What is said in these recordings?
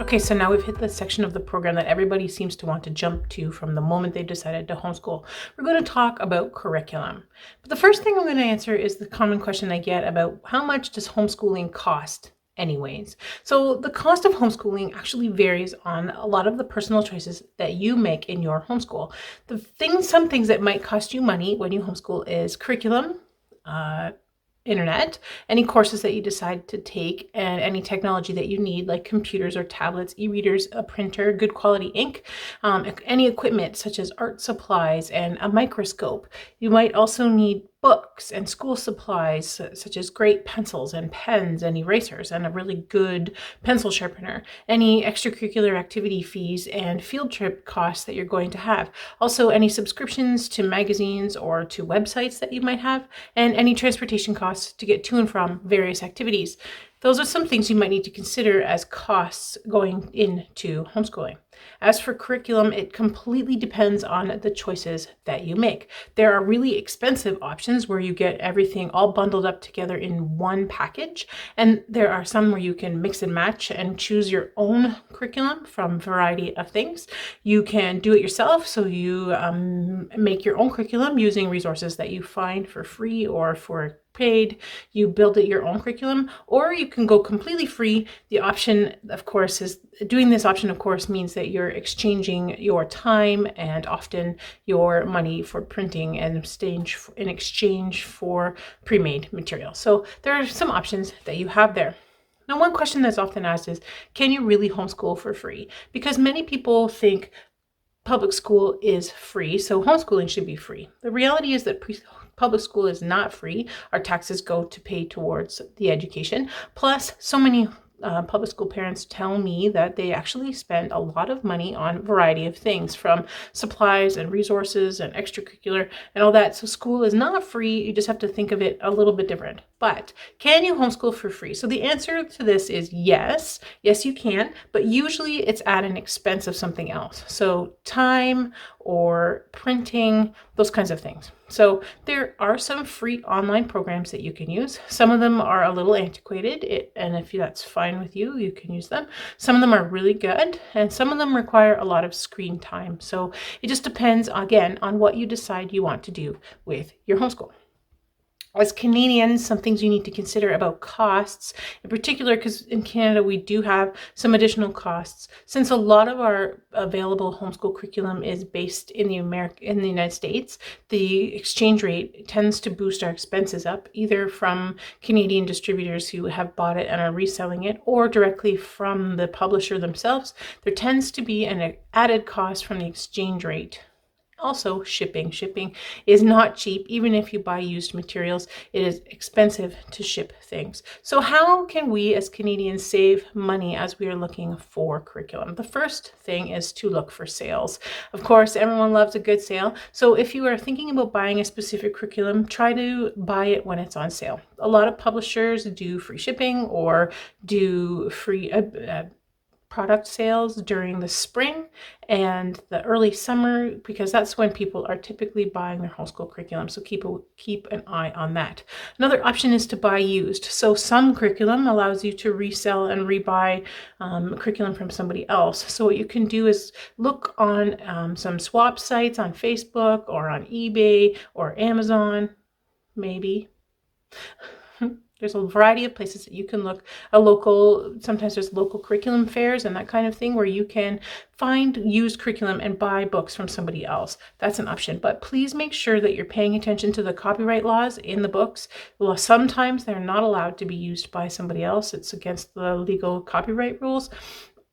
Okay, so now we've hit the section of the program that everybody seems to want to jump to from the moment they decided to homeschool. We're going to talk about curriculum. But the first thing I'm going to answer is the common question I get about how much does homeschooling cost anyways? So the cost of homeschooling actually varies on a lot of the personal choices that you make in your homeschool. Some things that might cost you money when you homeschool is curriculum, internet, any courses that you decide to take, and any technology that you need, like computers or tablets, e-readers, a printer, good quality ink, any equipment such as art supplies and a microscope. You might also need books and school supplies such as great pencils and pens and erasers and a really good pencil sharpener, any extracurricular activity fees and field trip costs that you're going to have. Also, any subscriptions to magazines or to websites that you might have, and any transportation costs to get to and from various activities. Those are some things you might need to consider as costs going into homeschooling. As for curriculum, it completely depends on the choices that you make. There are really expensive options where you get everything all bundled up together in one package, and there are some where you can mix and match and choose your own curriculum from a variety of things. You can do it yourself, so you make your own curriculum using resources that you find for free or for paid. You build it your own curriculum, or you can go completely free. The option, of course, is doing this option, of course, means that you're exchanging your time and often your money for printing in exchange for pre-made material. So there are some options that you have there. Now, one question that's often asked is, can you really homeschool for free? Because many people think public school is free, so homeschooling should be free. The reality is that public school is not free. Our taxes go to pay towards the education. Plus, so many public school parents tell me that they actually spend a lot of money on a variety of things, from supplies and resources and extracurricular and all that. So school is not free. You just have to think of it a little bit different. But can you homeschool for free? So the answer to this is yes. Yes, you can, but usually it's at an expense of something else. So time or printing, those kinds of things. So there are some free online programs that you can use. Some of them are a little antiquated, and if that's fine with you, you can use them. Some of them are really good, and some of them require a lot of screen time. So it just depends, again, on what you decide you want to do with your homeschool. As Canadians, some things you need to consider about costs, in particular, because in Canada we do have some additional costs. Since a lot of our available homeschool curriculum is based in the United States, the exchange rate tends to boost our expenses up, either from Canadian distributors who have bought it and are reselling it, or directly from the publisher themselves. There tends to be an added cost from the exchange rate. Also, shipping. Shipping is not cheap. Even if you buy used materials, it is expensive to ship things. So how can we as Canadians save money as we are looking for curriculum? The first thing is to look for sales. Of course, everyone loves a good sale. So if you are thinking about buying a specific curriculum, try to buy it when it's on sale. A lot of publishers do free shipping or do free product sales during the spring and the early summer, because that's when people are typically buying their homeschool curriculum. So keep an eye on that. Another option is to buy used. So some curriculum allows you to resell and rebuy curriculum from somebody else. So what you can do is look on some swap sites on Facebook or on eBay or Amazon, maybe. There's a variety of places that you can look. Sometimes there's local curriculum fairs and that kind of thing where you can find used curriculum and buy books from somebody else. That's an option. But please make sure that you're paying attention to the copyright laws in the books. Well, sometimes they're not allowed to be used by somebody else. It's against the legal copyright rules.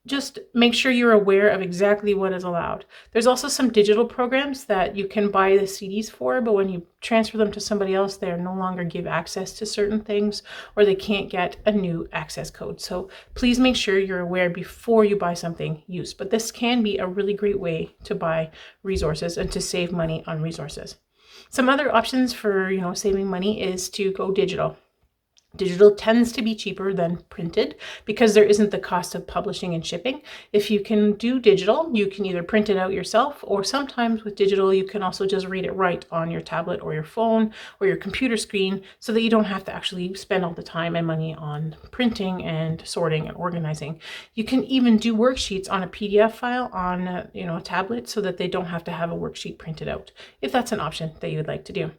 Just make sure you're aware of exactly what is allowed. There's also some digital programs that you can buy the CDs for, but when you transfer them to somebody else, they no longer give access to certain things, or they can't get a new access code. So please make sure you're aware before you buy something used. But this can be a really great way to buy resources and to save money on resources. Some other options for saving money is to go digital. Digital tends to be cheaper than printed because there isn't the cost of publishing and shipping. If you can do digital, you can either print it out yourself, or sometimes with digital, you can also just read it right on your tablet or your phone or your computer screen, so that you don't have to actually spend all the time and money on printing and sorting and organizing. You can even do worksheets on a PDF file on a tablet, so that they don't have to have a worksheet printed out, if that's an option that you would like to do.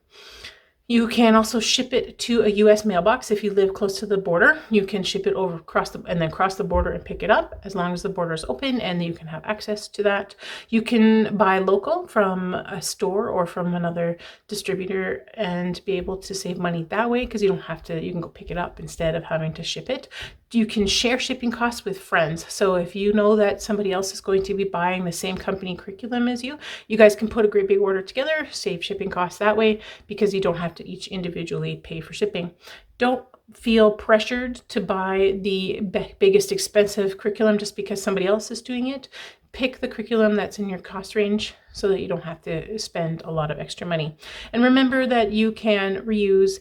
You can also ship it to a US mailbox. If you live close to the border, you can ship it over cross the border and pick it up, as long as the border is open and you can have access to that. You can buy local from a store or from another distributor and be able to save money that way, because you can go pick it up instead of having to ship it. You can share shipping costs with friends. So if you know that somebody else is going to be buying the same company curriculum as you guys can put a great big order together, save shipping costs that way, because you don't have to each individually pay for shipping. Don't feel pressured to buy the biggest expensive curriculum just because somebody else is doing it. Pick the curriculum that's in your cost range so that you don't have to spend a lot of extra money. And remember that you can reuse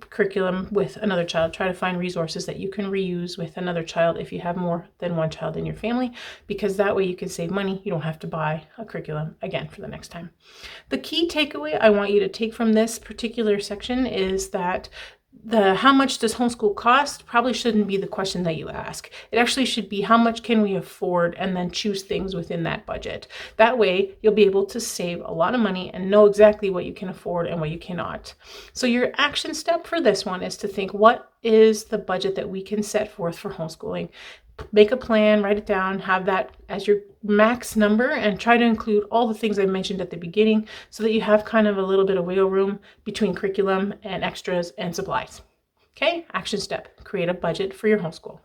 curriculum with another child. Try to find resources that you can reuse with another child if you have more than one child in your family, because that way you can save money. You don't have to buy a curriculum again for the next time. The key takeaway I want you to take from this particular section is that how much does homeschool cost probably shouldn't be the question that you ask. It actually should be, how much can we afford, and then choose things within that budget. That way you'll be able to save a lot of money and know exactly what you can afford and what you cannot. So your action step for this one is to think, what is the budget that we can set forth for homeschooling? Make a plan, write it down, have that as your max number, and try to include all the things I mentioned at the beginning, so that you have kind of a little bit of wiggle room between curriculum and extras and supplies. Okay, action step, create a budget for your homeschool.